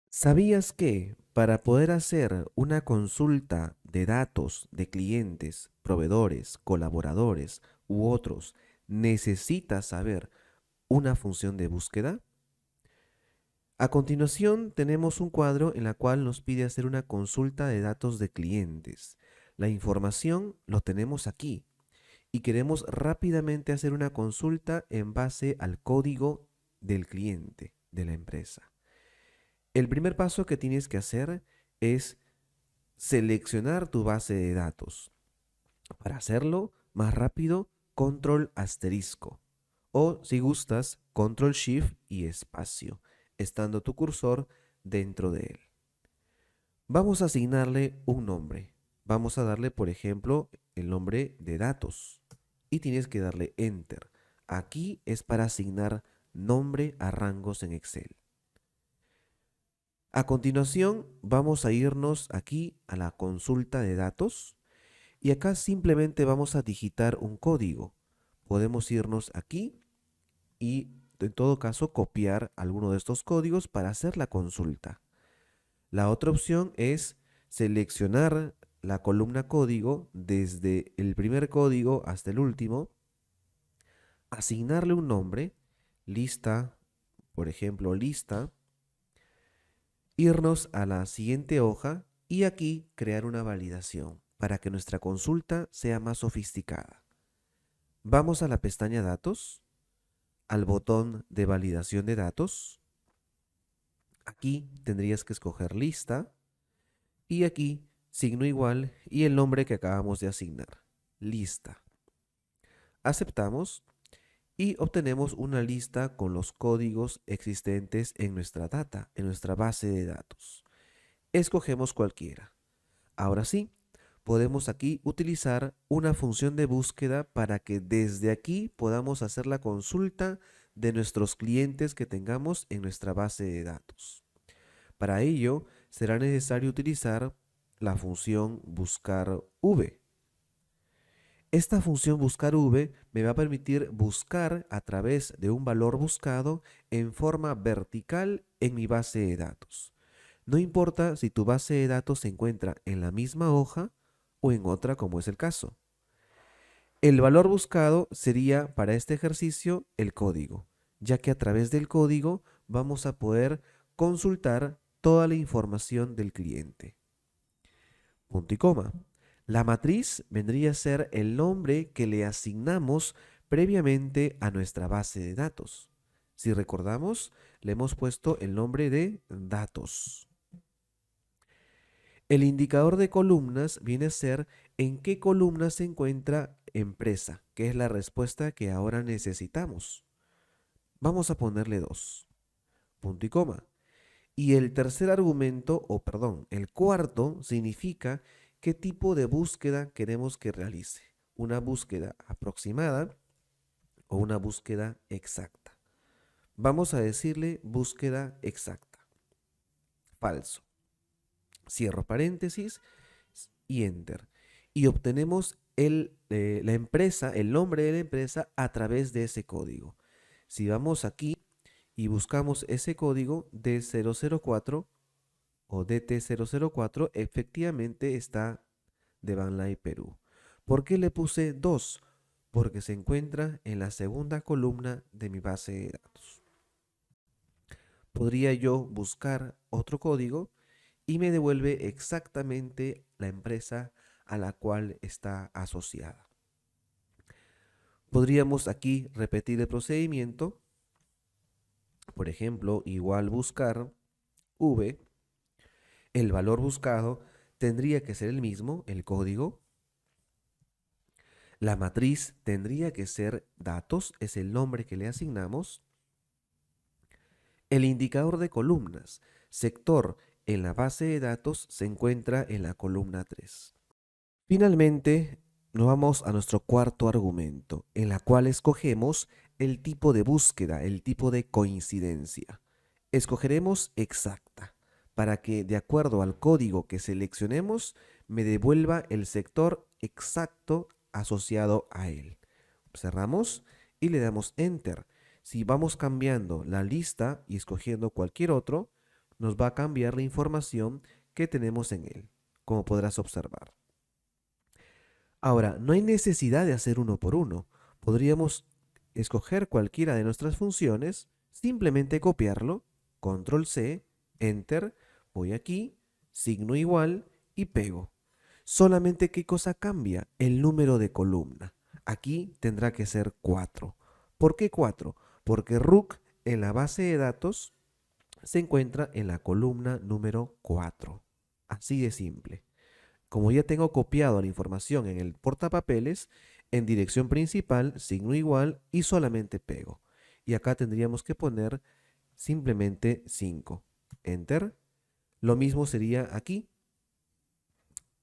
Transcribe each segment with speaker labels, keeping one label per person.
Speaker 1: ¿Sabías que para poder hacer una consulta de datos de clientes, proveedores, colaboradores u otros, necesitas saber una función de búsqueda? A continuación tenemos un cuadro en la cual nos pide hacer una consulta de datos de clientes. La información lo tenemos aquí y queremos rápidamente hacer una consulta en base al código del cliente de la empresa. El primer paso que tienes que hacer es seleccionar tu base de datos. Para hacerlo más rápido, control asterisco. O si gustas, control shift y espacio, estando tu cursor dentro de él. Vamos a asignarle un nombre. Vamos a darle, por ejemplo, el nombre de datos. Y tienes que darle enter. Aquí es para asignar nombre a rangos en Excel. A continuación, vamos a irnos aquí a la consulta de datos y acá simplemente vamos a digitar un código. Podemos irnos aquí y en todo caso copiar alguno de estos códigos para hacer la consulta. La otra opción es seleccionar la columna código desde el primer código hasta el último, asignarle un nombre, lista, por ejemplo, lista, irnos a la siguiente hoja y aquí crear una validación para que nuestra consulta sea más sofisticada. Vamos a la pestaña Datos, al botón de validación de datos. Aquí tendrías que escoger lista y aquí signo igual y el nombre que acabamos de asignar, lista. Aceptamos y obtenemos una lista con los códigos existentes en nuestra data, en nuestra base de datos. Escogemos cualquiera. Ahora sí, podemos aquí utilizar una función de búsqueda para que desde aquí podamos hacer la consulta de nuestros clientes que tengamos en nuestra base de datos. Para ello, será necesario utilizar la función buscar v. Esta función buscar v me va a permitir buscar a través de un valor buscado en forma vertical en mi base de datos. No importa si tu base de datos se encuentra en la misma hoja o en otra como es el caso. El valor buscado sería para este ejercicio el código, ya que a través del código vamos a poder consultar toda la información del cliente. Punto y coma. La matriz vendría a ser el nombre que le asignamos previamente a nuestra base de datos. Si recordamos, le hemos puesto el nombre de datos. El indicador de columnas viene a ser en qué columna se encuentra empresa, que es la respuesta que ahora necesitamos. Vamos a ponerle 2. Punto y coma. Y el tercer argumento, o perdón, el cuarto significa qué tipo de búsqueda queremos que realice. Una búsqueda aproximada o una búsqueda exacta. Vamos a decirle búsqueda exacta. Falso. Cierro paréntesis y enter. Y obtenemos la empresa, el nombre de la empresa a través de ese código. Si vamos aquí y buscamos ese código D004 o DT004, efectivamente está de Banlai Perú. ¿Por qué le puse 2? Porque se encuentra en la segunda columna de mi base de datos. Podría yo buscar otro código y me devuelve exactamente la empresa a la cual está asociada. Podríamos aquí repetir el procedimiento, por ejemplo, igual buscar v, el valor buscado tendría que ser el mismo, el código. La matriz tendría que ser datos, es el nombre que le asignamos. El indicador de columnas, sector en la base de datos se encuentra en la columna 3. Finalmente, nos vamos a nuestro cuarto argumento, en la cual escogemos el tipo de búsqueda, el tipo de coincidencia. Escogeremos exacta, para que de acuerdo al código que seleccionemos, me devuelva el sector exacto asociado a él. Cerramos y le damos Enter. Si vamos cambiando la lista y escogiendo cualquier otro, nos va a cambiar la información que tenemos en él, como podrás observar. Ahora, no hay necesidad de hacer uno por uno. Podríamos escoger cualquiera de nuestras funciones, simplemente copiarlo, control C, enter, voy aquí, signo igual y pego. Solamente ¿qué cosa cambia? El número de columna. Aquí tendrá que ser 4. ¿Por qué 4? Porque RUC en la base de datos se encuentra en la columna número 4. Así de simple. Como ya tengo copiado la información en el portapapeles, en dirección principal, signo igual y solamente pego. Y acá tendríamos que poner simplemente 5. Enter. Lo mismo sería aquí.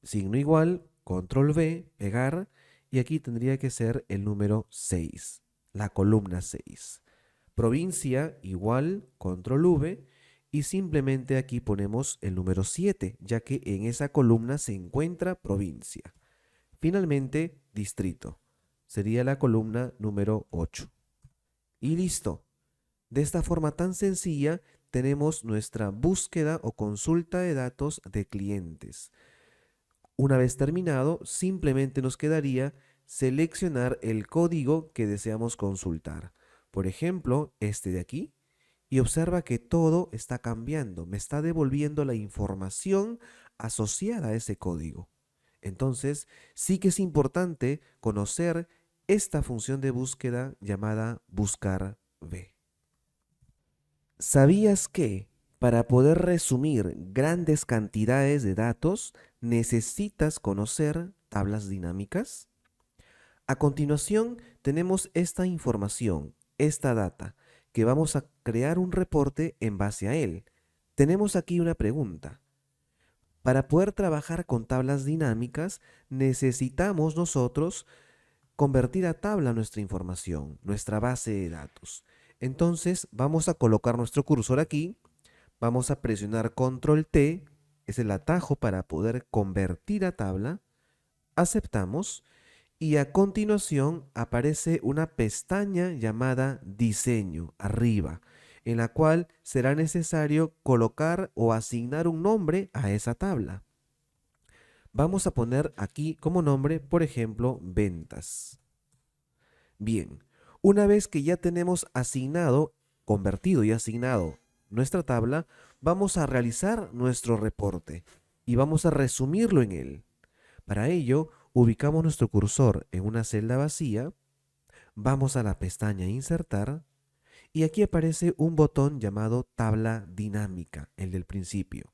Speaker 1: Signo igual, control V, pegar. Y aquí tendría que ser el número 6, la columna 6. Provincia igual, control V. Y simplemente aquí ponemos el número 7, ya que en esa columna se encuentra provincia. Finalmente, distrito. Sería la columna número 8. Y listo. De esta forma tan sencilla tenemos nuestra búsqueda o consulta de datos de clientes. Una vez terminado, simplemente nos quedaría seleccionar el código que deseamos consultar. Por ejemplo, este de aquí. Y observa que todo está cambiando, me está devolviendo la información asociada a ese código. Entonces, sí que es importante conocer esta función de búsqueda llamada buscar B. ¿Sabías que para poder resumir grandes cantidades de datos necesitas conocer tablas dinámicas? A continuación, tenemos esta información, esta data, que vamos a crear un reporte en base a él. Tenemos aquí una pregunta. Para poder trabajar con tablas dinámicas, necesitamos nosotros convertir a tabla nuestra información, nuestra base de datos. Entonces, vamos a colocar nuestro cursor aquí, vamos a presionar control T, es el atajo para poder convertir a tabla, aceptamos. Y a continuación aparece una pestaña llamada Diseño arriba, en la cual será necesario colocar o asignar un nombre a esa tabla. Vamos a poner aquí como nombre, por ejemplo, ventas. Bien, una vez que ya tenemos asignado, convertido y asignado nuestra tabla, vamos a realizar nuestro reporte y vamos a resumirlo en él. Para ello, ubicamos nuestro cursor en una celda vacía, vamos a la pestaña Insertar y aquí aparece un botón llamado Tabla Dinámica, el del principio.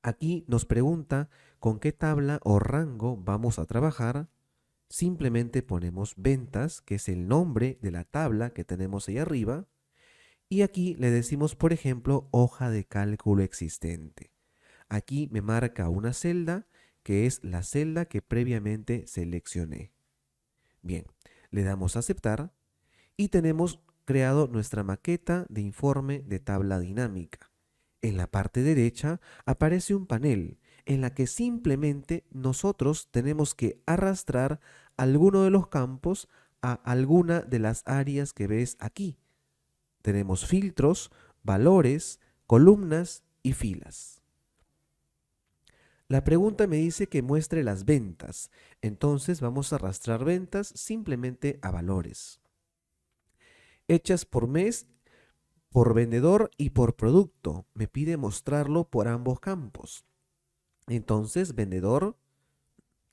Speaker 1: Aquí nos pregunta con qué tabla o rango vamos a trabajar. Simplemente ponemos ventas, que es el nombre de la tabla que tenemos ahí arriba, y aquí le decimos, por ejemplo, hoja de cálculo existente. Aquí me marca una celda que es la celda que previamente seleccioné. Bien, le damos a aceptar y tenemos creado nuestra maqueta de informe de tabla dinámica. En la parte derecha aparece un panel en la que simplemente nosotros tenemos que arrastrar alguno de los campos a alguna de las áreas que ves aquí. Tenemos filtros, valores, columnas y filas. La pregunta me dice que muestre las ventas, entonces vamos a arrastrar ventas simplemente a valores. Hechas por mes, por vendedor y por producto. Me pide mostrarlo por ambos campos. Entonces, vendedor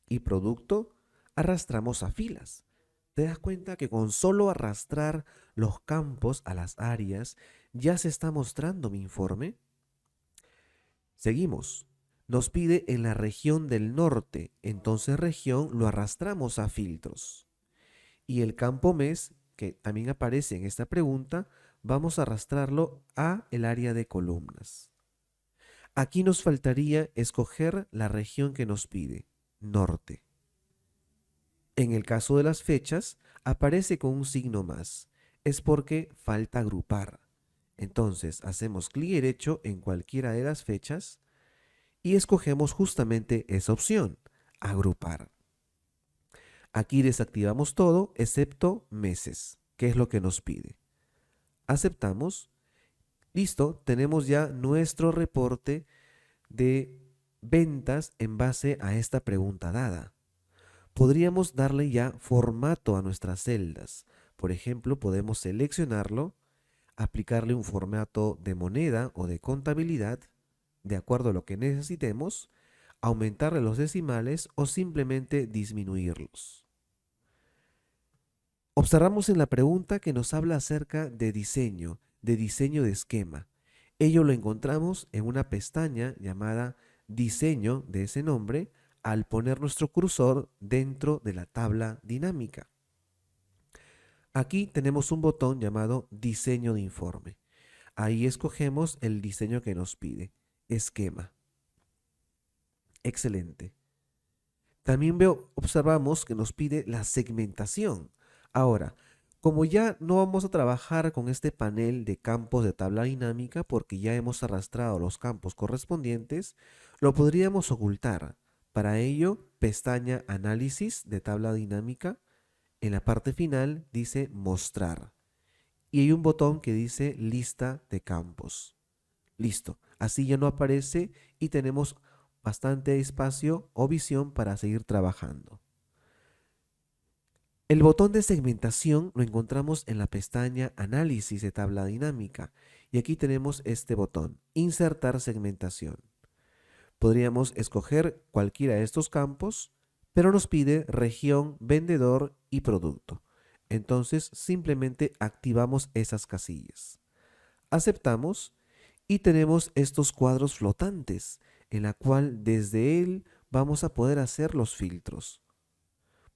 Speaker 1: y producto arrastramos a filas. ¿Te das cuenta que con solo arrastrar los campos a las áreas ya se está mostrando mi informe? Seguimos. Nos pide en la región del norte, entonces región lo arrastramos a filtros. Y el campo mes, que también aparece en esta pregunta, vamos a arrastrarlo a el área de columnas. Aquí nos faltaría escoger la región que nos pide, norte. En el caso de las fechas, aparece con un signo más. Es porque falta agrupar. Entonces hacemos clic derecho en cualquiera de las fechas y escogemos justamente esa opción, agrupar. Aquí desactivamos todo excepto meses, que es lo que nos pide. Aceptamos Listo, tenemos ya nuestro reporte de ventas en base a esta pregunta dada. Podríamos darle ya formato a nuestras celdas. Por ejemplo, podemos seleccionarlo, aplicarle un formato de moneda o de contabilidad, de acuerdo a lo que necesitemos, aumentarle los decimales o simplemente disminuirlos. Observamos en la pregunta que nos habla acerca de diseño de esquema. Ello lo encontramos en una pestaña llamada diseño de ese nombre al poner nuestro cursor dentro de la tabla dinámica. Aquí tenemos un botón llamado diseño de informe. Ahí escogemos el diseño que nos pide, esquema. Excelente. También observamos que nos pide la segmentación. Ahora, como ya no vamos a trabajar con este panel de campos de tabla dinámica porque ya hemos arrastrado los campos correspondientes, lo podríamos ocultar. Para ello, pestaña Análisis de tabla dinámica. En la parte final dice Mostrar. Y hay un botón que dice Lista de campos. Listo. Así ya no aparece y tenemos bastante espacio o visión para seguir trabajando. El botón de segmentación lo encontramos en la pestaña Análisis de tabla dinámica y aquí tenemos este botón, Insertar segmentación. Podríamos escoger cualquiera de estos campos, pero nos pide región, vendedor y producto. Entonces simplemente activamos esas casillas. Aceptamos y tenemos estos cuadros flotantes en la cual desde él vamos a poder hacer los filtros.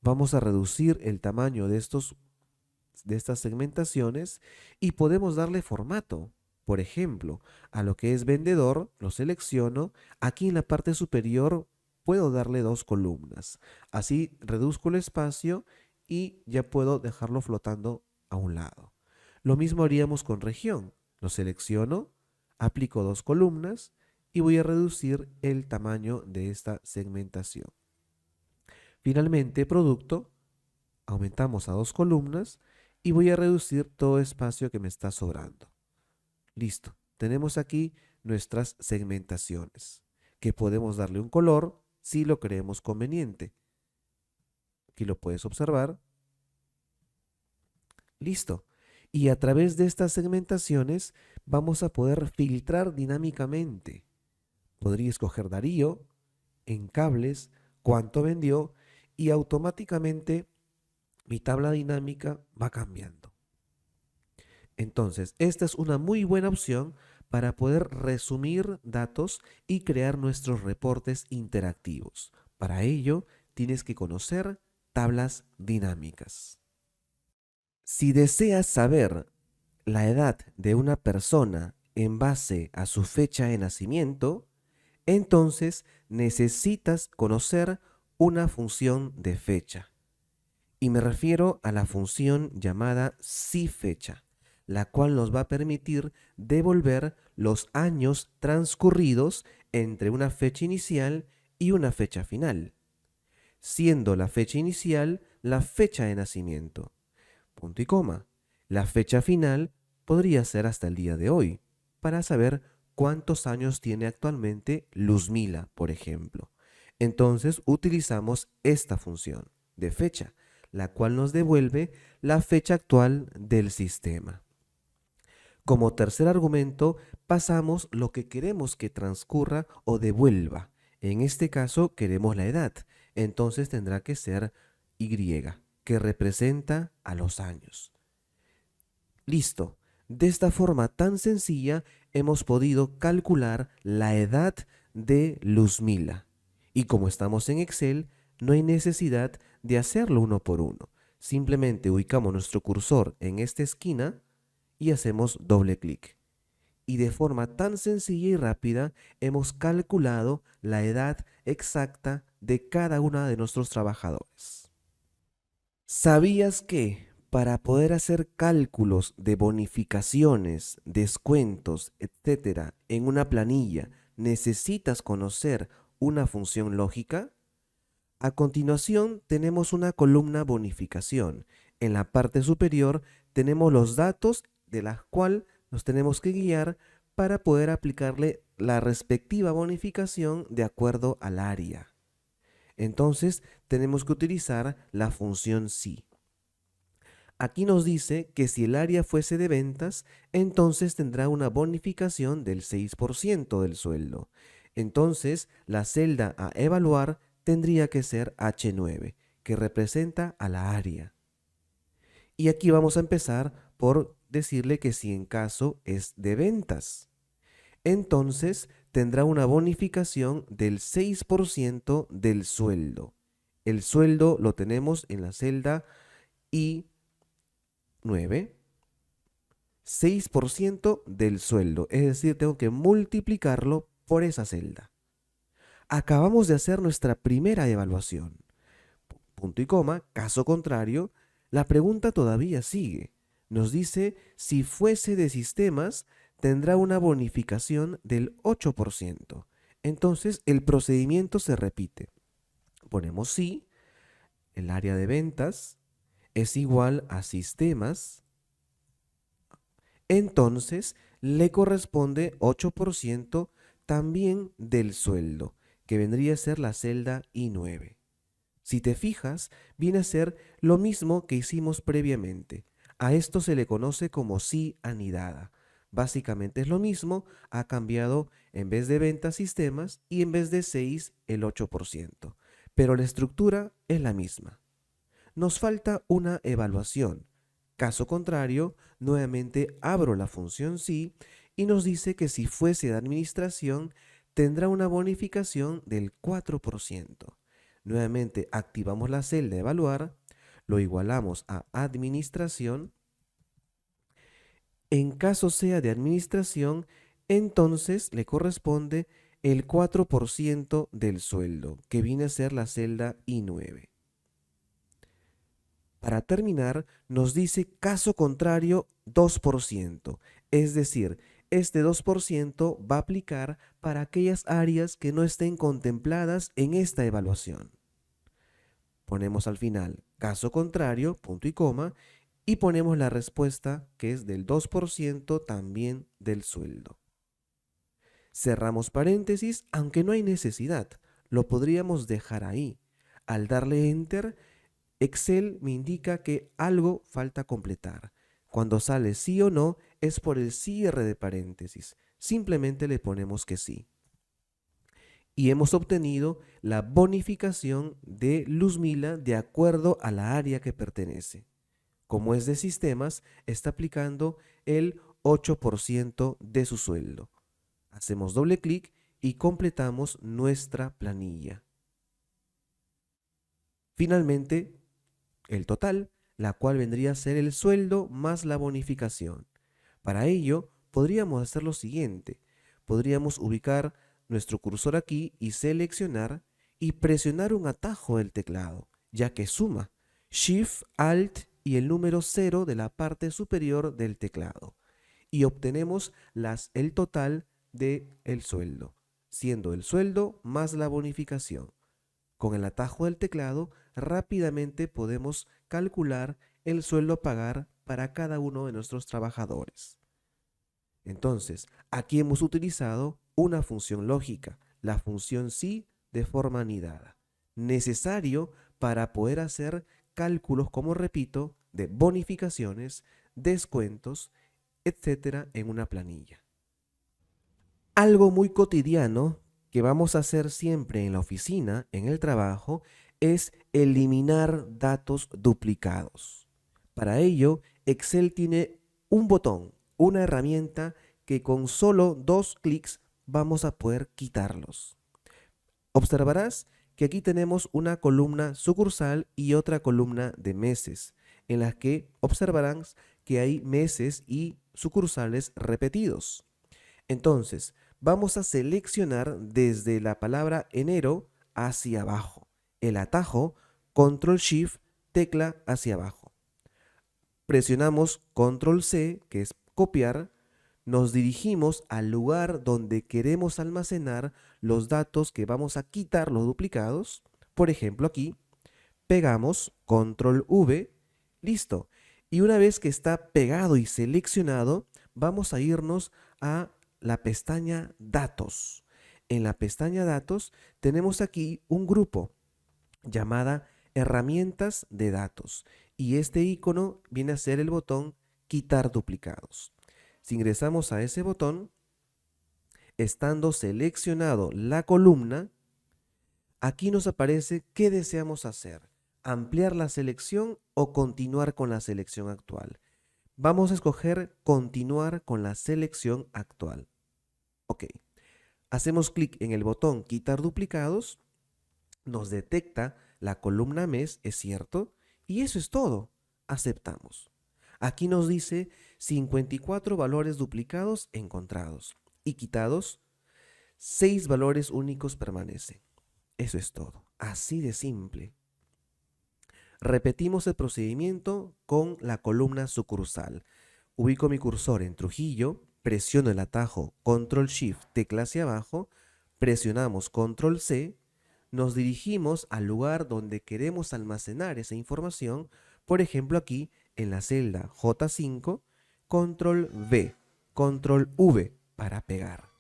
Speaker 1: Vamos a reducir el tamaño de estas segmentaciones y podemos darle formato. Por ejemplo, a lo que es vendedor, lo selecciono. Aquí en la parte superior puedo darle 2 columnas. Así reduzco el espacio y ya puedo dejarlo flotando a un lado. Lo mismo haríamos con región. Lo selecciono, aplico 2 columnas y voy a reducir el tamaño de esta segmentación. Finalmente, producto, aumentamos a 2 columnas y voy a reducir todo espacio que me está sobrando. Listo, tenemos aquí nuestras segmentaciones, que podemos darle un color si lo creemos conveniente. Aquí lo puedes observar. Listo. Y a través de estas segmentaciones vamos a poder filtrar dinámicamente. Podría escoger Darío, en cables, cuánto vendió y automáticamente mi tabla dinámica va cambiando. Entonces, esta es una muy buena opción para poder resumir datos y crear nuestros reportes interactivos. Para ello, tienes que conocer tablas dinámicas. Si deseas saber la edad de una persona en base a su fecha de nacimiento, entonces necesitas conocer una función de fecha. Y me refiero a la función llamada SIFECHA, la cual nos va a permitir devolver los años transcurridos entre una fecha inicial y una fecha final, siendo la fecha inicial la fecha de nacimiento, punto y coma. La fecha final podría ser hasta el día de hoy, para saber cuántos años tiene actualmente Luzmila, por ejemplo. Entonces utilizamos esta función de fecha, la cual nos devuelve la fecha actual del sistema. Como tercer argumento, pasamos lo que queremos que transcurra o devuelva. En este caso queremos la edad, entonces tendrá que ser Y, que representa a los años. Listo. De esta forma tan sencilla hemos podido calcular la edad de Luzmila. Y como estamos en Excel, no hay necesidad de hacerlo uno por uno. Simplemente ubicamos nuestro cursor en esta esquina y hacemos doble clic. Y de forma tan sencilla y rápida hemos calculado la edad exacta de cada uno de nuestros trabajadores. ¿Sabías que para poder hacer cálculos de bonificaciones, descuentos, etcétera, en una planilla necesitas conocer una función lógica? A continuación tenemos una columna bonificación. En la parte superior tenemos los datos de la cual nos tenemos que guiar para poder aplicarle la respectiva bonificación de acuerdo al área. Entonces, tenemos que utilizar la función si. Aquí nos dice que si el área fuese de ventas, entonces tendrá una bonificación del 6% del sueldo. Entonces, la celda a evaluar tendría que ser H9, que representa a la área. Y aquí vamos a empezar por decirle que si en caso es de ventas, entonces tendrá una bonificación del 6% del sueldo. El sueldo lo tenemos en la celda I9, 6% del sueldo, es decir, tengo que multiplicarlo por esa celda. Acabamos de hacer nuestra primera evaluación. Punto y coma, caso contrario, la pregunta todavía sigue. Nos dice, si fuese de sistemas, tendrá una bonificación del 8%. Entonces, el procedimiento se repite. Ponemos si, el área de ventas es igual a sistemas, entonces le corresponde 8% también del sueldo, que vendría a ser la celda I9. Si te fijas, viene a ser lo mismo que hicimos previamente. A esto se le conoce como si anidada. Básicamente es lo mismo, ha cambiado en vez de ventas sistemas y en vez de 6 el 8%. Pero la estructura es la misma. Nos falta una evaluación. Caso contrario, nuevamente abro la función si y nos dice que si fuese de administración tendrá una bonificación del 4%. Nuevamente activamos la celda de evaluar, lo igualamos a administración. En caso sea de administración, entonces le corresponde el 4% del sueldo, que viene a ser la celda I9. Para terminar, nos dice caso contrario 2%, es decir, este 2% va a aplicar para aquellas áreas que no estén contempladas en esta evaluación. Ponemos al final caso contrario, punto y coma, y ponemos la respuesta que es del 2% también del sueldo. Cerramos paréntesis, aunque no hay necesidad, lo podríamos dejar ahí. Al darle enter, Excel me indica que algo falta completar. Cuando sale sí o no, es por el cierre de paréntesis. Simplemente le ponemos que sí. Y hemos obtenido la bonificación de Luzmila de acuerdo a la área que pertenece. Como es de sistemas, está aplicando el 8% de su sueldo. Hacemos doble clic y completamos nuestra planilla. Finalmente, el total, la cual vendría a ser el sueldo más la bonificación. Para ello, podríamos hacer lo siguiente. Podríamos ubicar nuestro cursor aquí y seleccionar y presionar un atajo del teclado, ya que suma Shift, Alt y el número 0 de la parte superior del teclado. Y obtenemos el total del sueldo, siendo el sueldo más la bonificación. Con el atajo del teclado, rápidamente podemos calcular el sueldo a pagar para cada uno de nuestros trabajadores. Entonces, aquí hemos utilizado una función lógica, la función si de forma anidada, necesario para poder hacer cálculos, como repito, de bonificaciones, descuentos, etcétera, en una planilla. Algo muy cotidiano que vamos a hacer siempre en la oficina, en el trabajo, es eliminar datos duplicados. Para ello, Excel tiene un botón, una herramienta que con solo 2 clics vamos a poder quitarlos. Observarás que aquí tenemos una columna sucursal y otra columna de meses, en las que observarás que hay meses y sucursales repetidos. Entonces, vamos a seleccionar desde la palabra enero hacia abajo. El atajo, Control Shift, tecla hacia abajo. Presionamos Control C, que es copiar. Nos dirigimos al lugar donde queremos almacenar los datos que vamos a quitar, los duplicados. Por ejemplo, aquí pegamos Control V, listo. Y una vez que está pegado y seleccionado, vamos a irnos a la pestaña Datos. En la pestaña Datos tenemos aquí un grupo llamada Herramientas de datos y este icono viene a ser el botón Quitar duplicados. Si ingresamos a ese botón, estando seleccionado la columna, aquí nos aparece qué deseamos hacer, ampliar la selección o continuar con la selección actual. Vamos a escoger continuar con la selección actual. Ok, hacemos clic en el botón quitar duplicados, nos detecta la columna mes, es cierto, y eso es todo, aceptamos. Aquí nos dice 54 valores duplicados encontrados y quitados, 6 valores únicos permanecen. Eso es todo, así de simple. Repetimos el procedimiento con la columna sucursal. Ubico mi cursor en Trujillo, presiono el atajo Control-Shift, tecla hacia abajo, presionamos Control-C, nos dirigimos al lugar donde queremos almacenar esa información, por ejemplo aquí en la celda J5, Control-V, Control-V para pegar.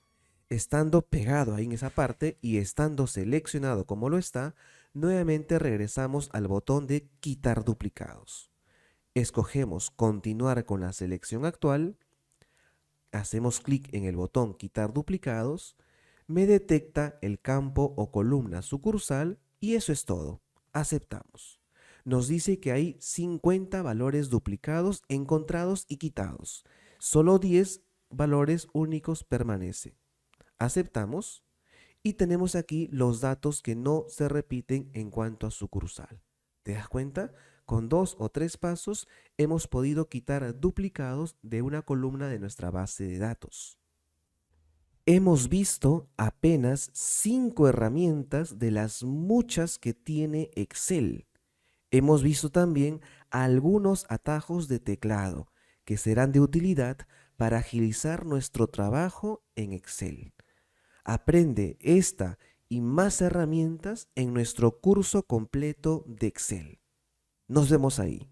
Speaker 1: Estando pegado ahí en esa parte y estando seleccionado como lo está, nuevamente regresamos al botón de quitar duplicados. Escogemos continuar con la selección actual, hacemos clic en el botón quitar duplicados, me detecta el campo o columna sucursal y eso es todo. Aceptamos. Nos dice que hay 50 valores duplicados encontrados y quitados. Solo 10 valores únicos permanecen. Aceptamos y tenemos aquí los datos que no se repiten en cuanto a sucursal. ¿Te das cuenta? Con 2 o 3 pasos hemos podido quitar duplicados de una columna de nuestra base de datos. Hemos visto apenas 5 herramientas de las muchas que tiene Excel. Hemos visto también algunos atajos de teclado que serán de utilidad para agilizar nuestro trabajo en Excel. Aprende esta y más herramientas en nuestro curso completo de Excel. Nos vemos ahí.